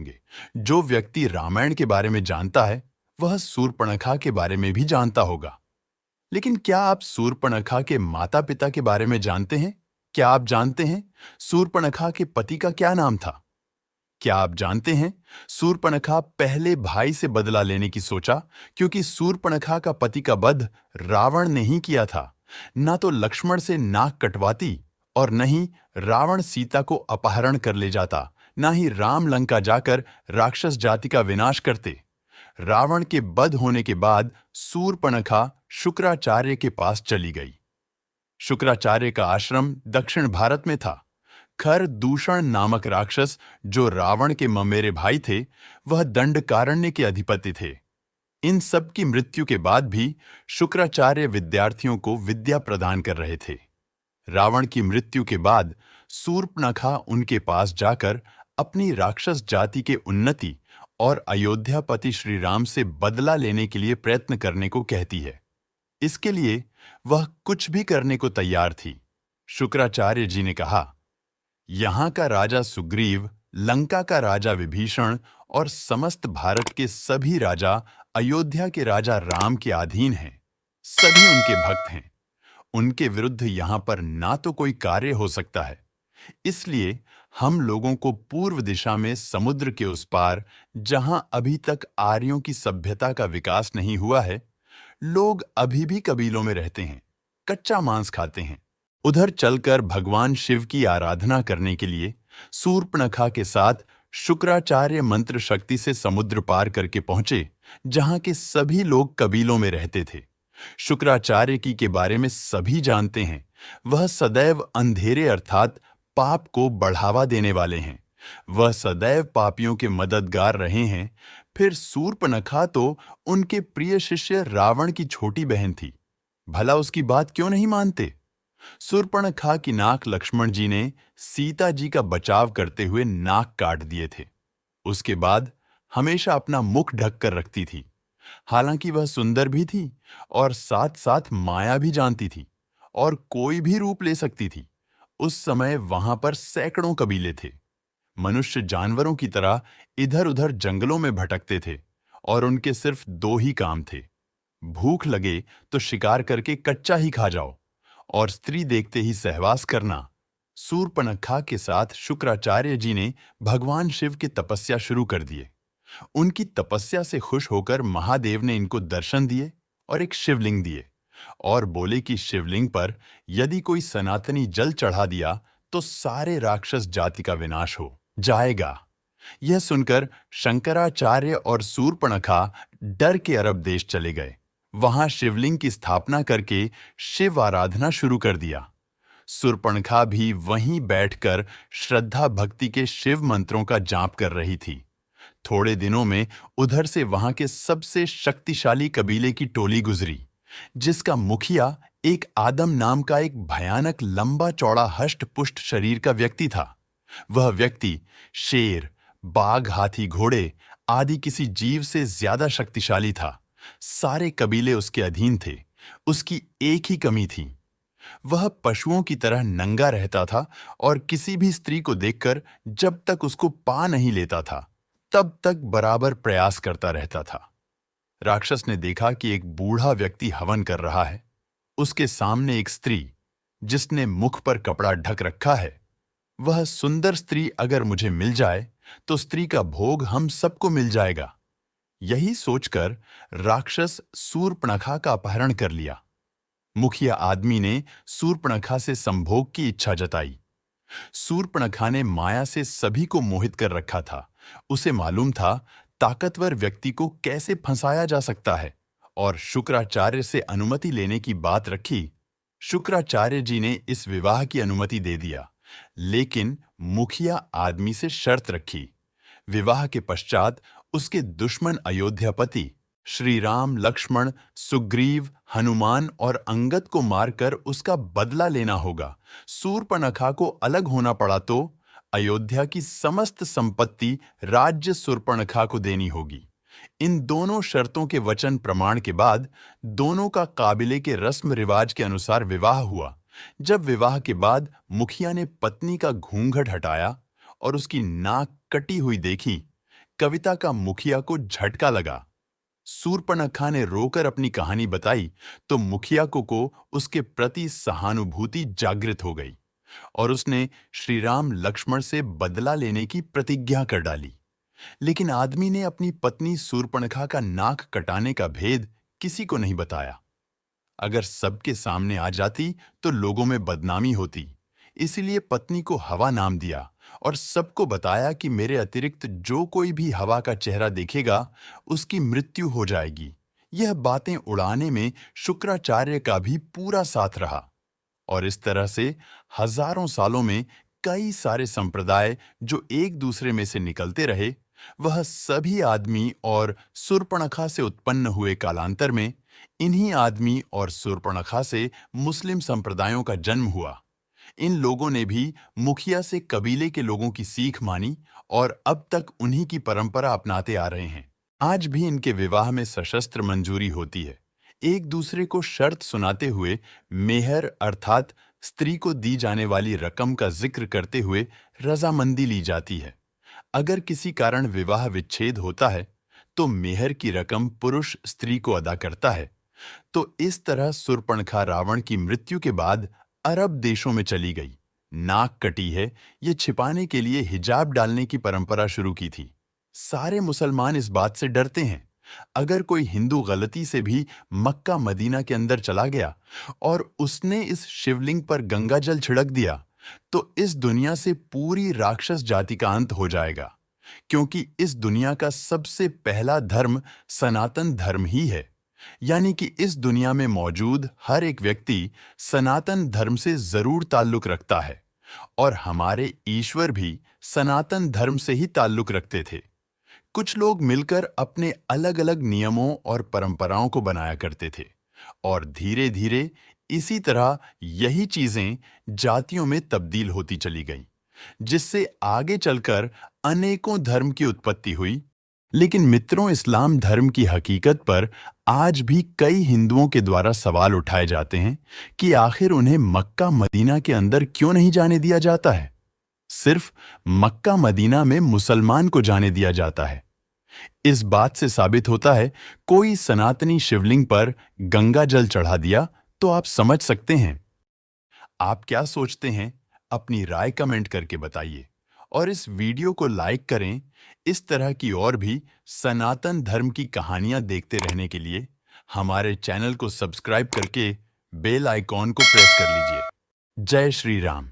होंगे। जो व्यक्ति रामायण के बारे में जानता है वह शूर्पणखा के बारे में भी जानता होगा। लेकिन क्या आप शूर्पणखा के माता पिता के बारे में जानते हैं? क्या आप जानते हैं शूर्पणखा के पति का क्या नाम था? क्या आप जानते हैं शूर्पणखा पहले भाई से बदला लेने की सोचा, क्योंकि शूर्पणखा का पति का वध रावण ने ही किया था। ना तो लक्ष्मण से नाक कटवाती और न ही रावण सीता को अपहरण कर ले जाता, ना ही राम लंका जाकर राक्षस जाति का विनाश करते। रावण के वध होने के बाद शूर्पणखा शुक्राचार्य के पास चली गई। शुक्राचार्य का आश्रम दक्षिण भारत में था। खरदूषण नामक राक्षस, जो रावण के ममेरे भाई थे, वह दंडकारण्य के अधिपति थे। इन सब की मृत्यु के बाद भी शुक्राचार्य विद्यार्थियों को विद्या प्रदान कर रहे थे। रावण की मृत्यु के बाद शूर्पणखा उनके पास जाकर अपनी राक्षस जाति के उन्नति और अयोध्यापति श्री राम से बदला लेने के लिए प्रयत्न करने को कहती है। इसके लिए वह कुछ भी करने को तैयार थी। शुक्राचार्य जी ने कहा, यहाँ का राजा सुग्रीव, लंका का राजा विभीषण और समस्त भारत के सभी राजा अयोध्या के राजा राम के अधीन हैं। सभी उनके भक्त हैं। उनके विरुद्ध यहाँ पर ना तो कोई कार्य हो सकता है। इसलिए हम लोगों को पूर्व दिशा में समुद्र के उस पार, जहां अभी तक आर्यों की सभ्यता का विकास नहीं हुआ है, लोग अभी भी कबीलों में रहते हैं, कच्चा मांस खाते हैं। उधर चलकर भगवान शिव की आराधना करने के लिए शूर्पणखा के साथ शुक्राचार्य मंत्र शक्ति से समुद्र पार करके पहुंचे, जहां के सभी लोग कबीलों में रहते थे। शुक्राचार्य की के बारे में सभी जानते हैं। वह सदैव अंधेरे अर्थात पाप को बढ़ावा देने वाले हैं। वह सदैव पापियों के मददगार रहे हैं। फिर शूर्पणखा तो उनके प्रिय शिष्य रावण की छोटी बहन थी। भला उसकी बात क्यों नहीं मानते? शूर्पणखा की नाक लक्ष्मण जी ने सीता जी का बचाव करते हुए नाक काट दिए थे। उसके बाद हमेशा अपना मुख ढक कर रखती थी। हालांकि वह सुंदर भी थी और साथ साथ माया भी जानती थी और कोई भी रूप ले सकती थी। उस समय वहां पर सैकड़ों कबीले थे। मनुष्य जानवरों की तरह इधर उधर जंगलों में भटकते थे और उनके सिर्फ दो ही काम थे। भूख लगे तो शिकार करके कच्चा ही खा जाओ और स्त्री देखते ही सहवास करना। शूर्पणखा के साथ शुक्राचार्य जी ने भगवान शिव की तपस्या शुरू कर दिए। उनकी तपस्या से खुश होकर महादेव ने इनको दर्शन दिए और एक शिवलिंग दिए और बोले कि शिवलिंग पर यदि कोई सनातनी जल चढ़ा दिया तो सारे राक्षस जाति का विनाश हो जाएगा। यह सुनकर शंकराचार्य और शूर्पणखा डर के अरब देश चले गए। वहां शिवलिंग की स्थापना करके शिव आराधना शुरू कर दिया। शूर्पणखा भी वहीं बैठकर श्रद्धा भक्ति के शिव मंत्रों का जाप कर रही थी। थोड़े दिनों में उधर से वहां के सबसे शक्तिशाली कबीले की टोली गुजरी, जिसका मुखिया एक आदम नाम का एक भयानक लंबा चौड़ा हष्ट पुष्ट शरीर का व्यक्ति था। वह व्यक्ति शेर, बाघ, हाथी, घोड़े आदि किसी जीव से ज्यादा शक्तिशाली था। सारे कबीले उसके अधीन थे। उसकी एक ही कमी थी, वह पशुओं की तरह नंगा रहता था और किसी भी स्त्री को देखकर जब तक उसको पा नहीं लेता था तब तक बराबर प्रयास करता रहता था। राक्षस ने देखा कि एक बूढ़ा व्यक्ति हवन कर रहा है। उसके सामने एक स्त्री, जिसने मुख पर कपड़ा ढक रखा है। वह सुंदर स्त्री अगर मुझे मिल जाए तो स्त्री का भोग हम सबको मिल जाएगा। यही सोचकर राक्षस शूर्पणखा का अपहरण कर लिया। मुखिया आदमी ने शूर्पणखा से संभोग की इच्छा जताई। शूर्पणखा ने माया से सभी को मोहित कर रखा था। उसे मालूम था ताकतवर व्यक्ति को कैसे फंसाया जा सकता है और शुक्राचार्य से अनुमति लेने की बात रखी। शुक्राचार्य जी ने इस विवाह की अनुमति दे दिया, लेकिन मुखिया आदमी से शर्त रखी। विवाह के पश्चात उसके दुश्मन अयोध्यापति श्री राम, लक्ष्मण, सुग्रीव, हनुमान और अंगद को मारकर उसका बदला लेना होगा। शूर्पणखा को अलग होना पड़ा तो अयोध्या की समस्त संपत्ति राज्य शूर्पणखा को देनी होगी। इन दोनों शर्तों के वचन प्रमाण के बाद दोनों का काबिले के रस्म रिवाज के अनुसार विवाह हुआ। जब विवाह के बाद मुखिया ने पत्नी का घूंघट हटाया और उसकी नाक कटी हुई देखी, कविता का मुखिया को झटका लगा। सूर्पणखा ने रोकर अपनी कहानी बताई तो मुखिया को उसके प्रति सहानुभूति जागृत हो गई और उसने श्री राम लक्ष्मण से बदला लेने की प्रतिज्ञा कर डाली। लेकिन आदमी ने अपनी पत्नी सूर्पणखा का नाक कटाने का भेद किसी को नहीं बताया। अगर सबके सामने आ जाती तो लोगों में बदनामी होती, इसलिए पत्नी को हवा नाम दिया और सबको बताया कि मेरे अतिरिक्त जो कोई भी हवा का चेहरा देखेगा उसकी मृत्यु हो जाएगी। यह बातें उड़ाने में शुक्राचार्य का भी पूरा साथ रहा और इस तरह से हजारों सालों में कई सारे संप्रदाय जो एक दूसरे में से निकलते रहे, वह सभी आदमी और सूर्पणखा से उत्पन्न हुए। कालांतर में इन्हीं आदमी और सूर्पणखा से मुस्लिम संप्रदायों का जन्म हुआ। इन लोगों ने भी मुखिया से कबीले के लोगों की सीख मानी और अब तक उन्हीं की परंपरा अपनाते आ रहे हैं। आज भी इनके विवाह में सशस्त्र मंजूरी होती है। एक दूसरे को शर्त सुनाते हुए मेहर अर्थात स्त्री को दी जाने वाली रकम का जिक्र करते हुए रजामंदी ली जाती है। अगर किसी कारण विवाह विच्छेद होता है तो मेहर की रकम पुरुष स्त्री को अदा करता है। तो इस तरह सूर्पणखा रावण की मृत्यु के बाद अरब देशों में चली गई। नाक कटी है, ये छिपाने के लिए हिजाब डालने की परंपरा शुरू की थी। सारे मुसलमान इस बात से डरते हैं। अगर कोई हिंदू गलती से भी मक्का मदीना के अंदर चला गया और उसने इस शिवलिंग पर गंगा जल छिड़क दिया तो इस दुनिया से पूरी राक्षस जाति का अंत हो जाएगा, क्योंकि इस दुनिया का सबसे पहला धर्म सनातन धर्म ही है। यानी कि इस दुनिया में मौजूद हर एक व्यक्ति सनातन धर्म से जरूर ताल्लुक रखता है और हमारे ईश्वर भी सनातन धर्म से ही ताल्लुक रखते थे। कुछ लोग मिलकर अपने अलग अलग नियमों और परंपराओं को बनाया करते थे और धीरे धीरे इसी तरह यही चीजें जातियों में तब्दील होती चली गईं, जिससे आगे चलकर अनेकों धर्म की उत्पत्ति हुई। लेकिन मित्रों, इस्लाम धर्म की हकीकत पर आज भी कई हिंदुओं के द्वारा सवाल उठाए जाते हैं कि आखिर उन्हें मक्का मदीना के अंदर क्यों नहीं जाने दिया जाता है। सिर्फ मक्का मदीना में मुसलमान को जाने दिया जाता है। इस बात से साबित होता है, कोई सनातनी शिवलिंग पर गंगा जल चढ़ा दिया तो आप समझ सकते हैं। आप क्या सोचते हैं? अपनी राय कमेंट करके बताइए और इस वीडियो को लाइक करें। इस तरह की और भी सनातन धर्म की कहानियां देखते रहने के लिए हमारे चैनल को सब्सक्राइब करके बेल आइकॉन को प्रेस कर लीजिए। जय श्री राम।